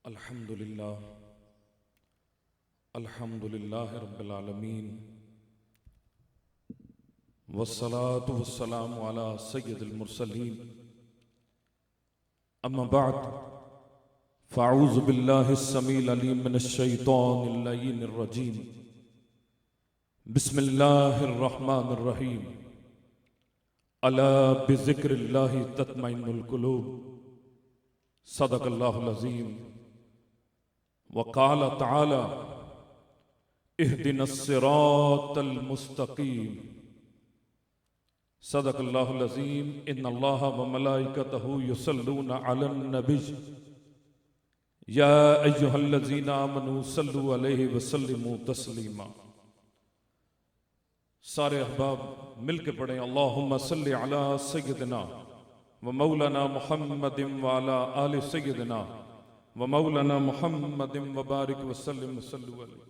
अल्हम्दुलिल्लाह अल्हम्दुलिल्लाह रब्बिल आलमीन वस्सलातु वस्सलामु अला सय्यिदिल मुरसलीन अम्मा बअद फ़अऊज़ु बिल्लाहिस समीइल अलीम मिनश शैतानिर लईनिर रजीम बिस्मिल्लाहिर रहमानिर रहीम अला बिज़िक्रिल्लाहि तत्मइन्नुल क़ुलूब सदक़ल्लाहुल अज़ीम वक़ाल तआला इहदिनस सिरातल मुस्तक़ीम सदक़ल्लाहुल अज़ीम इन्नल्लाहा व मलाइकतहु युसल्लूना अलन नबी या अय्युहल्लज़ीना आमनू सल्लु अलैहि व सल्लिमू तस्लीमा। सारे अहबाब मिल के पढ़ें अल्लाहुम्मा सल्लि अला सय्यिदिना व मौलाना मुहम्मदिन व अला आलि सय्यिदिना व मौलाना मुहम्मदिन व बारिक व सल्लिम सल्लु अलैहि।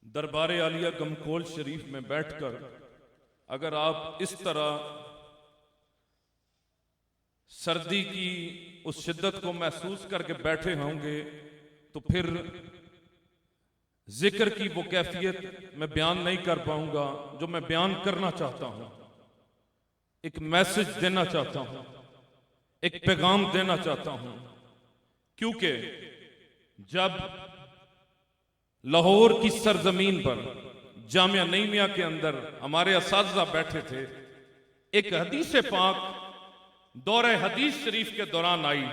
दरबार आलिया गमकोल शरीफ में बैठकर अगर आप इस तरह सर्दी की उस शिद्दत को महसूस करके बैठे होंगे तो फिर जिक्र की वो कैफियत मैं बयान नहीं कर पाऊंगा जो मैं बयान करना चाहता हूं। एक मैसेज देना चाहता हूं, एक पैगाम देना चाहता हूं, क्योंकि जब लाहौर की सरजमीन पर जामिया नईमिया के अंदर हमारे असातिज़ा बैठे थे, एक हदीस पाक दौरे हदीस शरीफ के दौरान आई।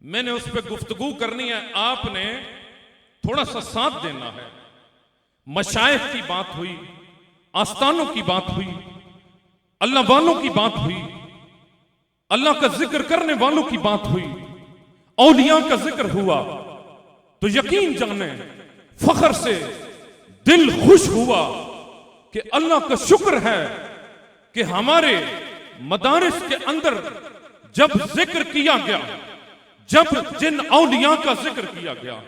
मैंने उस पर गुफ्तगू करनी है, आपने थोड़ा सा साथ देना है। मशाइख की बात हुई, आस्थानों की बात हुई, अल्लाह वालों की बात हुई, अल्लाह का जिक्र करने वालों की बात हुई, औलिया का जिक्र हुआ, तो यकीन जाने फख्र से दिल खुश हुआ कि अल्लाह का शुक्र है कि हमारे मदारिस के अंदर जब जिक्र किया गया, जब जिन औलिया का जिक्र किया गया,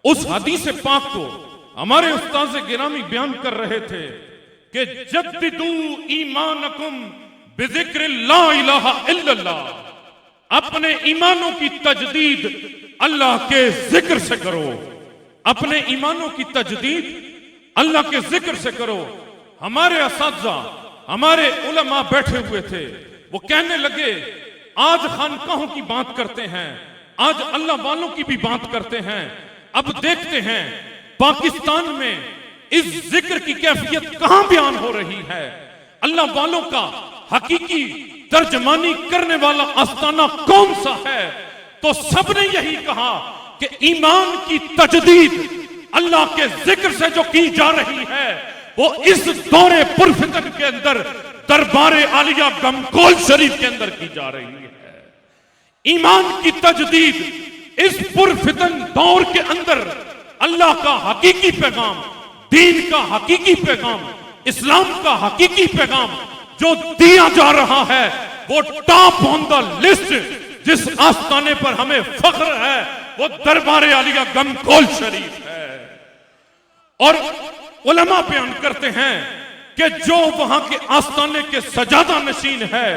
उस हदीस पाक को हमारे उस्ताद गिरामी बयान कर रहे थे कि जद्दिदू ईमानकुम बिज़िक्र ला इलाहा इल्लल्लाह, अपने ईमानों की तजदीद अल्लाह के जिक्र से करो, अपने ईमानों की तजदीद अल्लाह के जिक्र से करो। हमारे असातिज़ा, हमारे उलमा बैठे हुए थे, वो कहने लगे आज खानकाहों की बात करते हैं, आज अल्लाह वालों की भी बात करते हैं। अब देखते हैं पाकिस्तान में इस जिक्र की कैफियत कहां बयान हो रही है। अल्लाह वालों का हकीकी तर्जमानी करने वाला आस्ताना कौन सा है? तो सबने यही कहा कि ईमान की तजदीद अल्लाह के जिक्र से जो की जा रही है वो इस दौरे पुरफितन के अंदर दरबार आलिया गमकोल शरीफ के अंदर की जा रही है। ईमान की तजदीद इस पुरफितन दौर के अंदर अल्लाह का हकीकी पैगाम, दीन का हकीकी पैगाम, इस्लाम का हकीकी पैगाम जो दिया जा रहा है वो टॉप ऑन द लिस्ट जिस आस्थाने पर हमें फख्र है वो दरबार आलिया गमकोल शरीफ है। और उलमा बयान करते हैं कि जो वहां के आस्थाने के सजादा नशीन है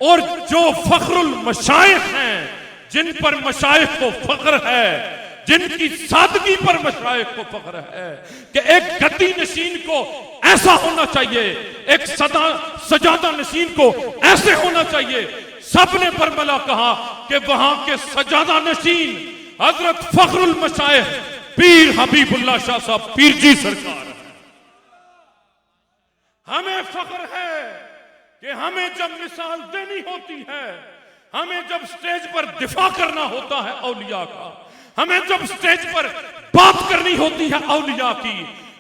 और जो फख्रुल मशाइख हैं, जिन पर मशाइख को फख्र है, जिनकी सादगी पर मशाइख को फख्र है कि एक गद्दी नशीन को ऐसा होना चाहिए, एक सजादा नशीन को ऐसे होना चाहिए। सबने बरमला कहा कि वहां के सजादा नशीन हजरत फख्रुल मशाइख पीर हबीबुल्लाह शाह साहब पीर जी सरकार है। हमें फख्र है कि हमें जब मिसाल देनी होती है, हमें जब स्टेज पर दिफा करना होता है औलिया का, हमें जब स्टेज पर बात करनी होती है औलिया की,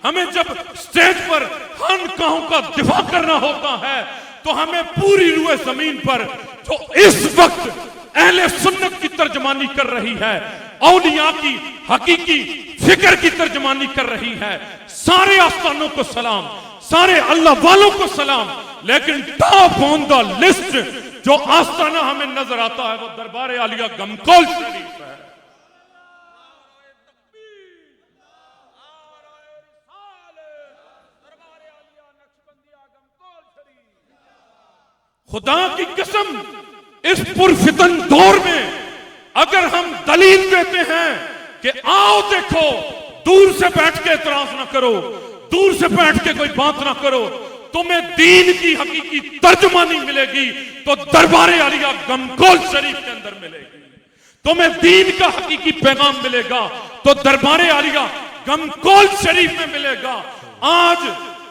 हमें जब स्टेज पर खानकाहों का दिफा करना होता है, तो हमें पूरी रूए जमीन पर जो इस वक्त अहले सुन्नत की तर्जमानी कर रही है, औलिया की हकीकी फिक्र की तर्जमानी कर रही है, सारे आस्थानों को सलाम, सारे अल्लाह वालों को सलाम, लेकिन टॉप ऑन द लिस्ट जो आस्थाना हमें नजर आता है वो दरबार आलिया गमकोल शरीफ है। खुदा की कसम इस पुरफितन दौर में अगर हम दलील देते हैं कि आओ देखो, दूर से बैठ के एतराज ना करो, दूर से बैठ के कोई बात ना करो, तुम्हें दीन की हकीकी तर्जुमानी मिलेगी तो दरबारे आलिया गमकोल शरीफ के अंदर मिलेगी। तुम्हें दीन का हकीकी पैगाम मिलेगा तो दरबारे आलिया गमकोल शरीफ में मिलेगा। आज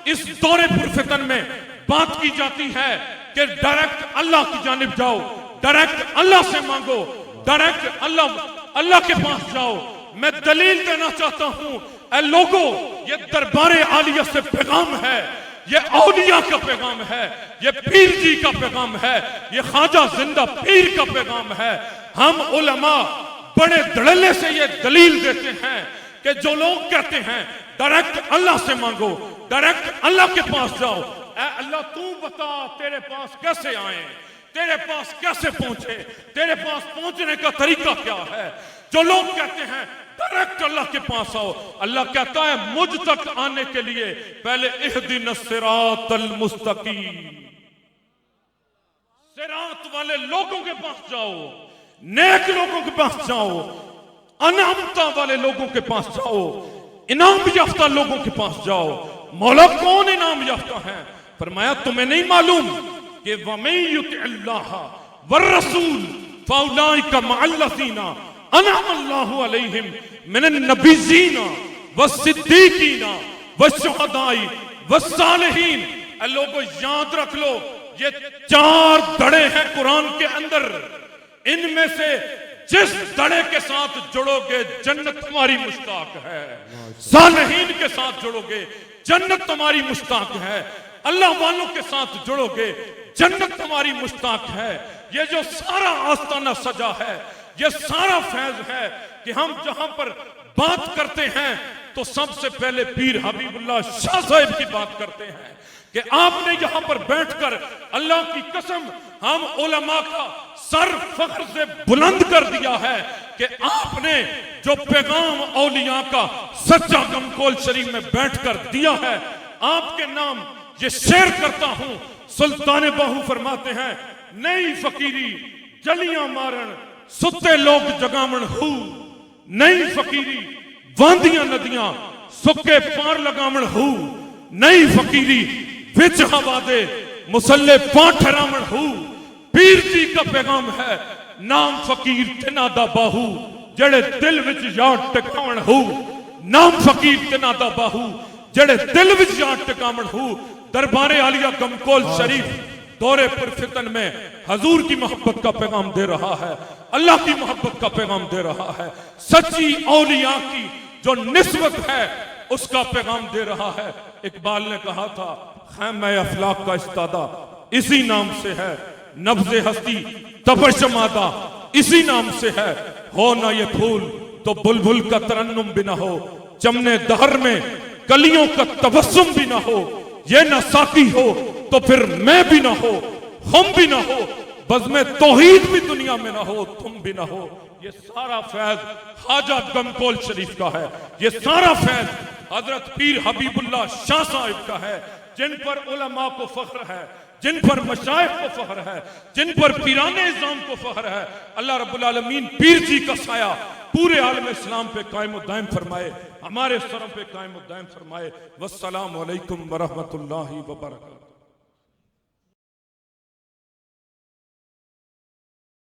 इस दौरे पुरफितन में बात की जाती है कि डायरेक्ट अल्लाह की जानिब जाओ, डायरेक्ट अल्लाह से मांगो, डायरेक्ट अल्लाह के पास जाओ। मैं दलील देना चाहता हूं, ऐ लोगों, ये दरबारे आलिया से पैगाम है, ये औलिया का पैगाम है, ये पीर जी का पैगाम है, ये ख्वाजा जिंदा पीर का पैगाम है। हम उलमा बड़े धड़ल्ले से ये दलील देते हैं कि जो लोग कहते हैं डायरेक्ट अल्लाह से मांगो, डायरेक्ट अल्लाह के पास जाओ, ऐ अल्लाह तू बता तेरे पास कैसे आए, तेरे पास कैसे पहुंचे, तेरे पास पहुंचने का तरीका क्या है। जो लोग कहते हैं डायरेक्ट अल्लाह के पास आओ, अल्लाह कहता है मुझ तक आने के लिए पहले इहदिनस सिरातल मुस्तकीम, सिरात वाले लोगों के पास जाओ, नेक लोगों के पास जाओ, अनामता वाले लोगों के पास जाओ, इनाम याफ्ता लोगों के पास जाओ। मौला कौन इनाम याफ्ता है? फरमाया तुम्हें नहीं मालूम कि वमन युतिअल्लाह वर रसूल फौलाइका मअल्लज़ीना अनअमल्लाहु अलैहिम मिनन नबिय्यीना वस्सिद्दीकीना वश्शुहदाई वस्सालिहीन। लोगों याद रख लो, ये 4 दड़े हैं कुरान के अंदर, इनमें से जिस दड़े के साथ जुड़ोगे जन्नत तुम्हारी मुश्ताक है, सालिहीन के साथ जुड़ोगे जन्नत तुम्हारी मुश्ताक है, अल्लाह वालों के साथ जुड़ोगे जन्नत तुम्हारी मुश्ताक है। ये जो सारा आस्ताना सजा है, ये सारा फैज है कि हम जहां पर बात करते हैं तो सबसे पहले पीर हबीबुल्लाह शाह साहब की बात करते हैं कि आपने यहां पर बैठकर, अल्लाह की कसम, हम उलमा का सर फख्र से बुलंद कर दिया है कि आपने जो पैगाम औलिया का सच्चा गमकोल शरीफ में बैठकर दिया है, आपके नाम ये शेर करता हूं। सुल्तान बाहू फरमाते हैं, नई फकीरी जलियां मारन सुते लोग जगावण हु, नई फकीरी वांदियां नदियां सुके पार लगावण हु, नई फकीरी विच हवा दे मुसल्ले पां ठहरावण हु। पीर जी का पैगाम है, नाम फकीर तिना दा बाहू जेड़े दिल विच याद टिकावण हु, नाम फकीर तिना दा बाहू जेड़े दिल विच याद टिकावण हु। दरबारे आलिया गमकोल शरीफ दौरे पुरफितन में हजूर की मोहब्बत का पैगाम दे रहा है, अल्लाह की मोहब्बत का पैगाम दे रहा है, सच्ची औलिया की जो निस्बत है उसका पैगाम दे रहा है। इकबाल ने कहा था, खैमे अफलाक का इस्तादा इसी नाम से है, नब्ज़े हस्ती तबशमादा इसी नाम से है, हो ना ये फूल तो बुलबुल का तरन्नुम भी ना हो, चमने दहर में कलियों का तबस्सुम भी ना हो, ये ना साकी हो तो फिर मैं भी ना हो, हम भी ना हो, बज़्मे तौहीद भी दुनिया में ना हो, तुम भी ना हो। ये सारा फैज ख्वाजा गमकोल शरीफ का है, ये सारा फैज हजरत पीर हबीबुल्लाह शाह साहिब का है, जिन पर उलमा को फख्र है, जिन पर मशाइख को फख्र है, जिन पर पीराने इस्लाम को फख्र है। अल्लाह रब्बुल आलमीन पीर जी का साया पूरे आलम इस्लाम पे कायम दायम फरमाए, हमारे सरों पे कायम दायम फरमाए। वस्सलामु अलैकुम व रहमतुल्लाहि व बरकातहू।